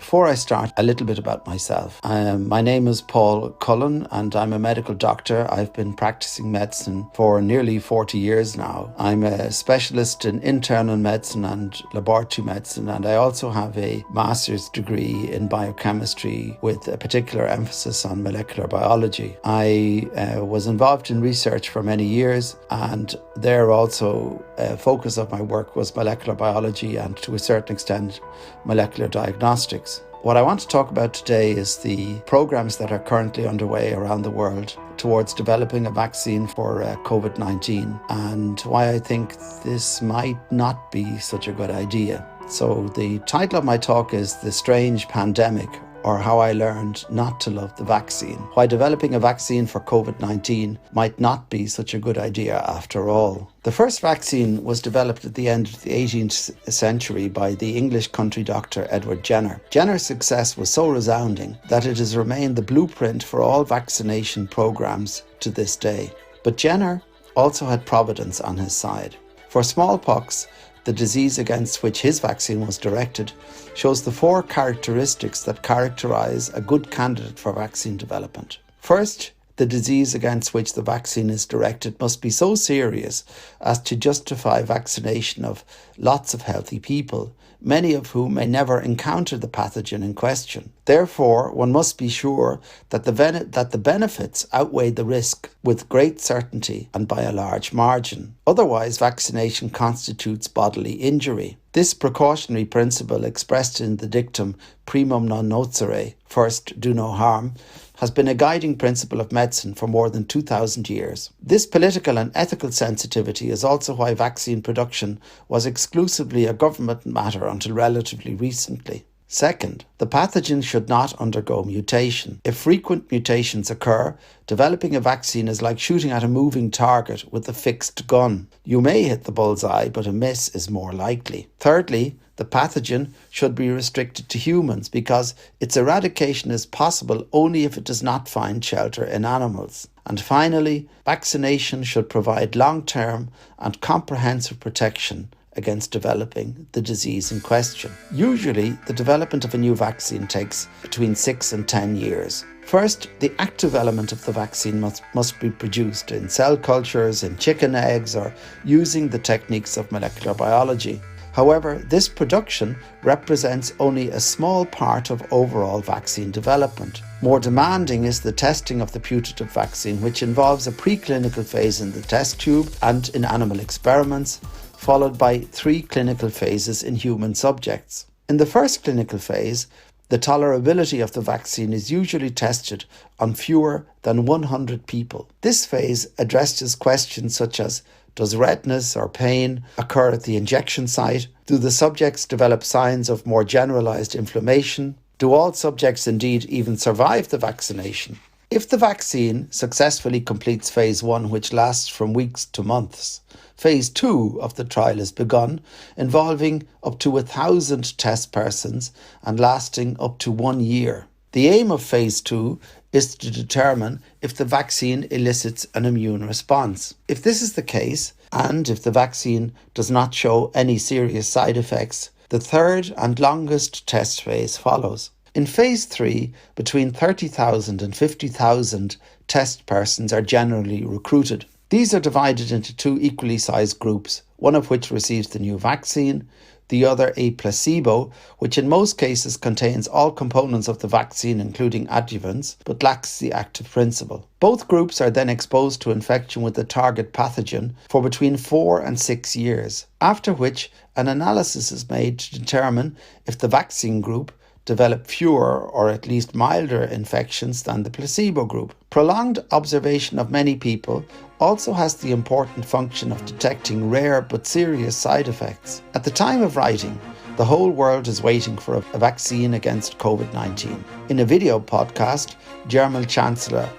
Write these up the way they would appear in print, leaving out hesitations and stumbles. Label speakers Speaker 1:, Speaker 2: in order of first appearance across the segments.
Speaker 1: Before I start, a little bit about myself. My name is Paul Cullen and I'm a medical doctor. I've been practicing medicine for nearly 40 years now. I'm a specialist in internal medicine and laboratory medicine, and I also have a master's degree in biochemistry with a particular emphasis on molecular biology. I was involved in research for many years, and there also a focus of my work was molecular biology and to a certain extent molecular diagnostics. What I want to talk about today is the programs that are currently underway around the world towards developing a vaccine for COVID-19 and why I think this might not be such a good idea. So the title of my talk is The Strange Pandemic, or How I Learned Not to Love the Vaccine. Why developing a vaccine for COVID-19 might not be such a good idea after all. The first vaccine was developed at the end of the 18th century by the English country doctor Edward Jenner. Jenner's success was so resounding that it has remained the blueprint for all vaccination programs to this day. But Jenner also had Providence on his side. For smallpox, the disease against which his vaccine was directed, shows the 4 characteristics that characterize a good candidate for vaccine development. First, the disease against which the vaccine is directed must be so serious as to justify vaccination of lots of healthy people, many of whom may never encounter the pathogen in question. Therefore, one must be sure that the benefits outweigh the risk with great certainty and by a large margin. Otherwise, vaccination constitutes bodily injury. This precautionary principle, expressed in the dictum primum non nocere, first do no harm, has been a guiding principle of medicine for more than 2,000 years. This political and ethical sensitivity is also why vaccine production was exclusively a government matter until relatively recently. Second, the pathogen should not undergo mutation. If frequent mutations occur, developing a vaccine is like shooting at a moving target with a fixed gun. You may hit the bullseye, but a miss is more likely. Thirdly, the pathogen should be restricted to humans because its eradication is possible only if it does not find shelter in animals. And finally, vaccination should provide long-term and comprehensive protection against developing the disease in question. Usually, the development of a new vaccine takes between 6 and 10 years. First, the active element of the vaccine must be produced in cell cultures, in chicken eggs, or using the techniques of molecular biology. However, this production represents only a small part of overall vaccine development. More demanding is the testing of the putative vaccine, which involves a preclinical phase in the test tube and in animal experiments, followed by 3 clinical phases in human subjects. In the first clinical phase, the tolerability of the vaccine is usually tested on fewer than 100 people. This phase addresses questions such as: does redness or pain occur at the injection site? Do the subjects develop signs of more generalized inflammation? Do all subjects indeed even survive the vaccination? If the vaccine successfully completes phase 1, which lasts from weeks to months, phase 2 of the trial is begun, involving up to 1,000 test persons and lasting up to 1 year. The aim of phase 2 is to determine if the vaccine elicits an immune response. If this is the case, and if the vaccine does not show any serious side effects, the third and longest test phase follows. In phase 3, between 30,000 and 50,000 test persons are generally recruited. These are divided into 2 equally sized groups, one of which receives the new vaccine, the other a placebo, which in most cases contains all components of the vaccine including adjuvants, but lacks the active principle. Both groups are then exposed to infection with the target pathogen for between 4 and 6 years, after which an analysis is made to determine if the vaccine group develop fewer or at least milder infections than the placebo group. Prolonged observation of many people also has the important function of detecting rare but serious side effects. At the time of writing, the whole world is waiting for a vaccine against COVID-19. In a video podcast, German Chancellor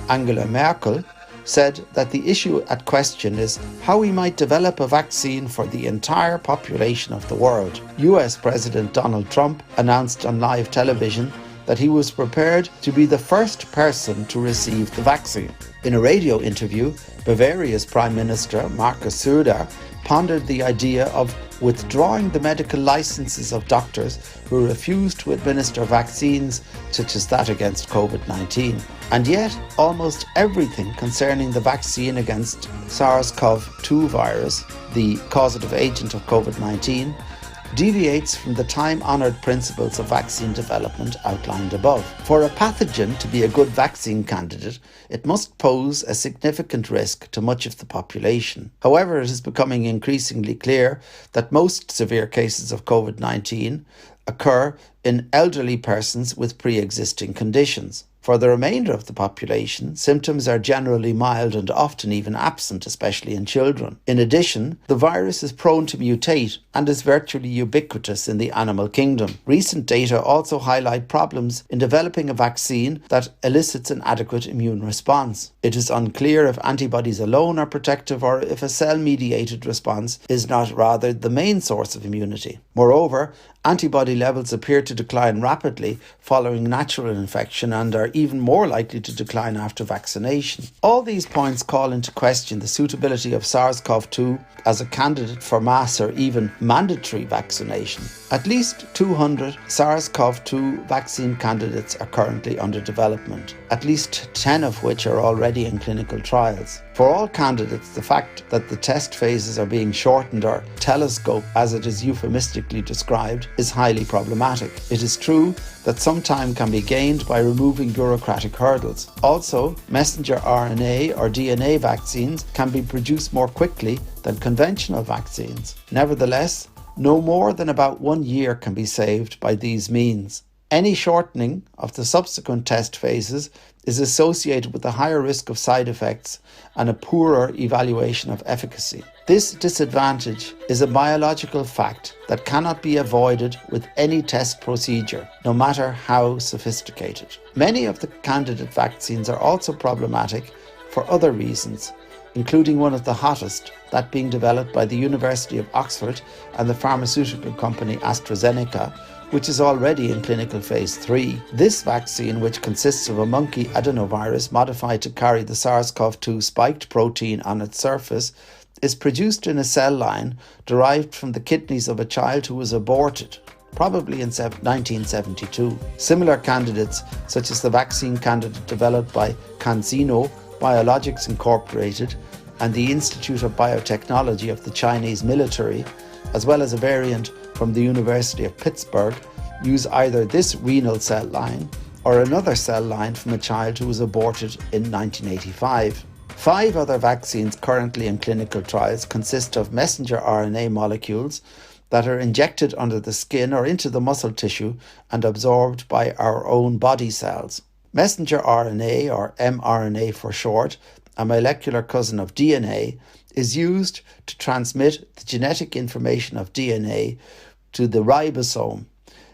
Speaker 1: Angela Merkel said that the issue at question is how we might develop a vaccine for the entire population of the world. US President Donald Trump announced on live television that he was prepared to be the first person to receive the vaccine. In a radio interview, Bavaria's Prime Minister Markus Söder pondered the idea of withdrawing the medical licenses of doctors who refused to administer vaccines such as that against COVID-19. And yet, almost everything concerning the vaccine against SarsCov2 virus, the causative agent of COVID-19, deviates from the time-honoured principles of vaccine development outlined above. For a pathogen to be a good vaccine candidate, it must pose a significant risk to much of the population. However, it is becoming increasingly clear that most severe cases of COVID-19 occur in elderly persons with pre-existing conditions. For the remainder of the population, symptoms are generally mild and often even absent, especially in children. In addition, the virus is prone to mutate and is virtually ubiquitous in the animal kingdom. Recent data also highlight problems in developing a vaccine that elicits an adequate immune response. It is unclear if antibodies alone are protective or if a cell-mediated response is not rather the main source of immunity. Moreover, antibody levels appear to decline rapidly following natural infection and are even more likely to decline after vaccination. All these points call into question the suitability of SARS-CoV-2 as a candidate for mass or even mandatory vaccination. At least 200 SARS-CoV-2 vaccine candidates are currently under development, at least 10 of which are already in clinical trials. For all candidates, the fact that the test phases are being shortened or telescoped, as it is euphemistically described, is highly problematic. It is true that some time can be gained by removing bureaucratic hurdles. Also, messenger RNA or DNA vaccines can be produced more quickly than conventional vaccines. Nevertheless, no more than about 1 year can be saved by these means. Any shortening of the subsequent test phases is associated with a higher risk of side effects and a poorer evaluation of efficacy. This disadvantage is a biological fact that cannot be avoided with any test procedure, no matter how sophisticated. Many of the candidate vaccines are also problematic for other reasons, including one of the hottest, that being developed by the University of Oxford and the pharmaceutical company AstraZeneca, which is already in clinical phase 3. This vaccine, which consists of a monkey adenovirus modified to carry the SARS-CoV-2 spiked protein on its surface, is produced in a cell line derived from the kidneys of a child who was aborted, probably in 1972. Similar candidates, such as the vaccine candidate developed by CanSino Biologics Incorporated and the Institute of Biotechnology of the Chinese military, as well as a variant from the University of Pittsburgh, use either this renal cell line or another cell line from a child who was aborted in 1985. 5 other vaccines currently in clinical trials consist of messenger RNA molecules that are injected under the skin or into the muscle tissue and absorbed by our own body cells. Messenger RNA, or mRNA for short, a molecular cousin of DNA, is used to transmit the genetic information of DNA to the ribosome,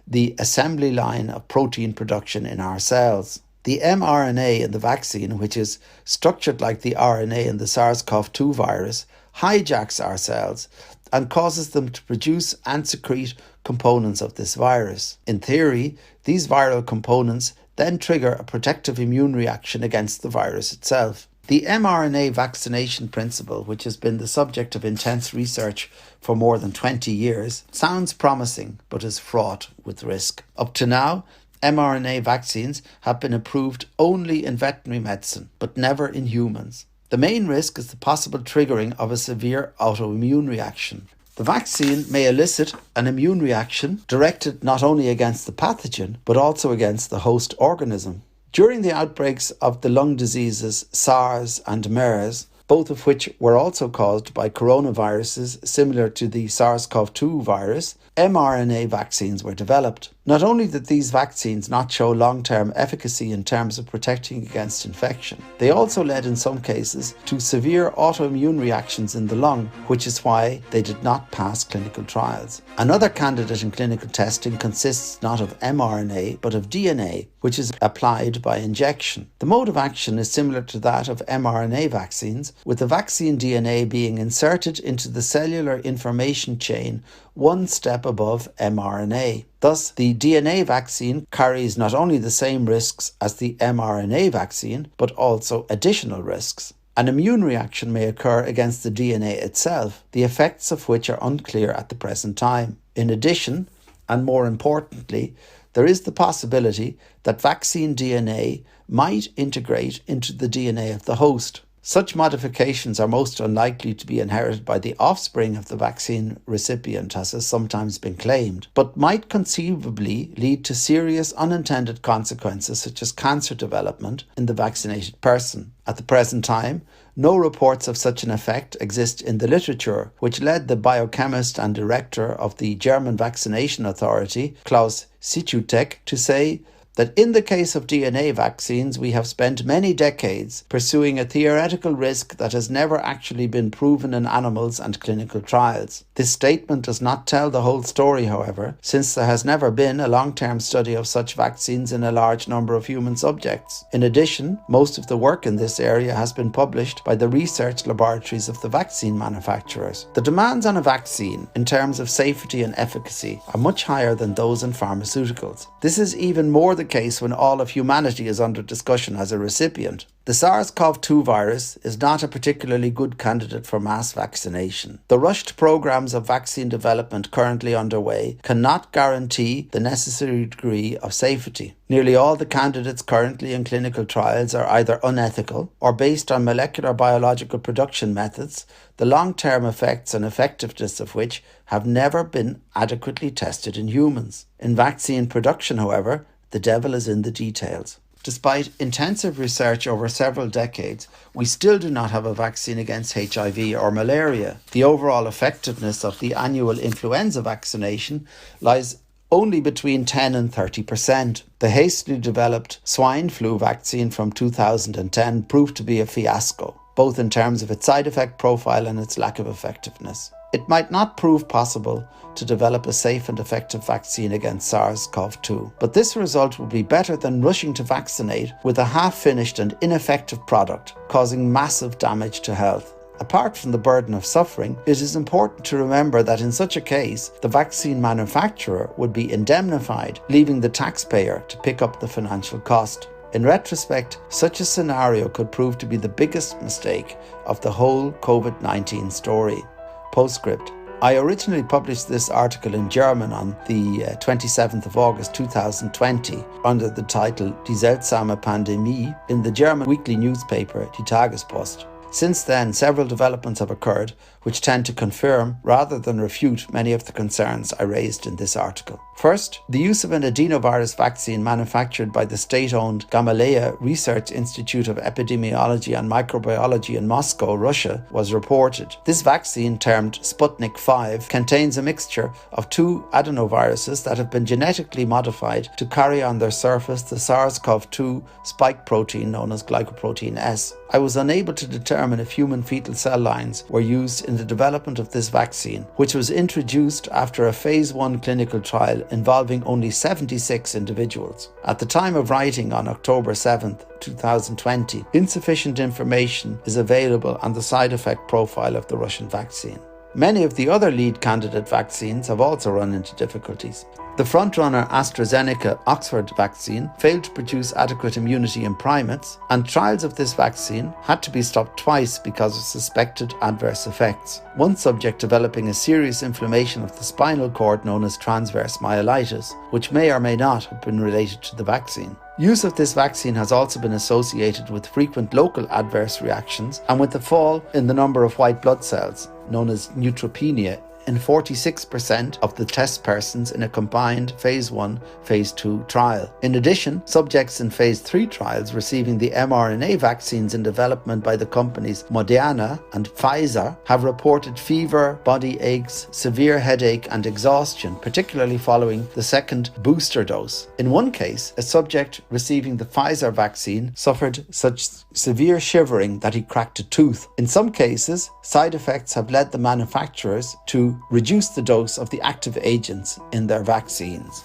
Speaker 1: the assembly line of protein production in our cells. The mRNA in the vaccine, which is structured like the RNA in the SARS-CoV-2 virus, hijacks our cells and causes them to produce and secrete components of this virus. In theory, these viral components then trigger a protective immune reaction against the virus itself. The mRNA vaccination principle, which has been the subject of intense research for more than 20 years, sounds promising but is fraught with risk. Up to now, mRNA vaccines have been approved only in veterinary medicine, but never in humans. The main risk is the possible triggering of a severe autoimmune reaction. The vaccine may elicit an immune reaction directed not only against the pathogen, but also against the host organism. During the outbreaks of the lung diseases SARS and MERS, both of which were also caused by coronaviruses similar to the SARS-CoV-2 virus, mRNA vaccines were developed. Not only did these vaccines not show long-term efficacy in terms of protecting against infection, they also led in some cases to severe autoimmune reactions in the lung, which is why they did not pass clinical trials. Another candidate in clinical testing consists not of mRNA but of DNA, which is applied by injection. The mode of action is similar to that of mRNA vaccines, with the vaccine DNA being inserted into the cellular information chain one step above mRNA. Thus, the DNA vaccine carries not only the same risks as the mRNA vaccine, but also additional risks. An immune reaction may occur against the DNA itself, the effects of which are unclear at the present time. In addition, and more importantly, there is the possibility that vaccine DNA might integrate into the DNA of the host. Such modifications are most unlikely to be inherited by the offspring of the vaccine recipient, as has sometimes been claimed, but might conceivably lead to serious unintended consequences such as cancer development in the vaccinated person. At the present time, no reports of such an effect exist in the literature, which led the biochemist and director of the German Vaccination Authority, Klaus Sichutek, to say that in the case of DNA vaccines, we have spent many decades pursuing a theoretical risk that has never actually been proven in animals and clinical trials. This statement does not tell the whole story, however, since there has never been a long-term study of such vaccines in a large number of human subjects. In addition, most of the work in this area has been published by the research laboratories of the vaccine manufacturers. The demands on a vaccine in terms of safety and efficacy are much higher than those in pharmaceuticals. This is even more the case when all of humanity is under discussion as a recipient. The SARS-CoV-2 virus is not a particularly good candidate for mass vaccination. The rushed programs of vaccine development currently underway cannot guarantee the necessary degree of safety. Nearly all the candidates currently in clinical trials are either unethical or based on molecular biological production methods, the long-term effects and effectiveness of which have never been adequately tested in humans. In vaccine production, however, the devil is in the details. Despite intensive research over several decades, we still do not have a vaccine against HIV or malaria. The overall effectiveness of the annual influenza vaccination lies only between 10 and 30%. The hastily developed swine flu vaccine from 2010 proved to be a fiasco, both in terms of its side effect profile and its lack of effectiveness. It might not prove possible to develop a safe and effective vaccine against SARS-CoV-2, but this result would be better than rushing to vaccinate with a half-finished and ineffective product, causing massive damage to health. Apart from the burden of suffering, it is important to remember that in such a case, the vaccine manufacturer would be indemnified, leaving the taxpayer to pick up the financial cost. In retrospect, such a scenario could prove to be the biggest mistake of the whole COVID-19 story. Postscript. I originally published this article in German on the 27th of August 2020 under the title Die seltsame Pandemie in the German weekly newspaper Die Tagespost. Since then, several developments have occurred which tend to confirm rather than refute many of the concerns I raised in this article. First, the use of an adenovirus vaccine manufactured by the state-owned Gamaleya Research Institute of Epidemiology and Microbiology in Moscow, Russia, was reported. This vaccine, termed Sputnik 5, contains a mixture of two adenoviruses that have been genetically modified to carry on their surface the SARS-CoV-2 spike protein known as glycoprotein S. I was unable to determine if human fetal cell lines were used in the development of this vaccine, which was introduced after a phase 1 clinical trial involving only 76 individuals. At the time of writing on October 7th, 2020, insufficient information is available on the side effect profile of the Russian vaccine. Many of the other lead candidate vaccines have also run into difficulties. The frontrunner AstraZeneca Oxford vaccine failed to produce adequate immunity in primates, and trials of this vaccine had to be stopped twice because of suspected adverse effects. One subject developing a serious inflammation of the spinal cord known as transverse myelitis, which may or may not have been related to the vaccine. Use of this vaccine has also been associated with frequent local adverse reactions and with the fall in the number of white blood cells, known as neutropenia, in 46% of the test persons in a combined Phase 1, Phase 2 trial. In addition, subjects in Phase 3 trials receiving the mRNA vaccines in development by the companies Moderna and Pfizer have reported fever, body aches, severe headache and exhaustion, particularly following the second booster dose. In one case, a subject receiving the Pfizer vaccine suffered such severe shivering that he cracked a tooth. In some cases, side effects have led the manufacturers to reduce the dose of the active agents in their vaccines.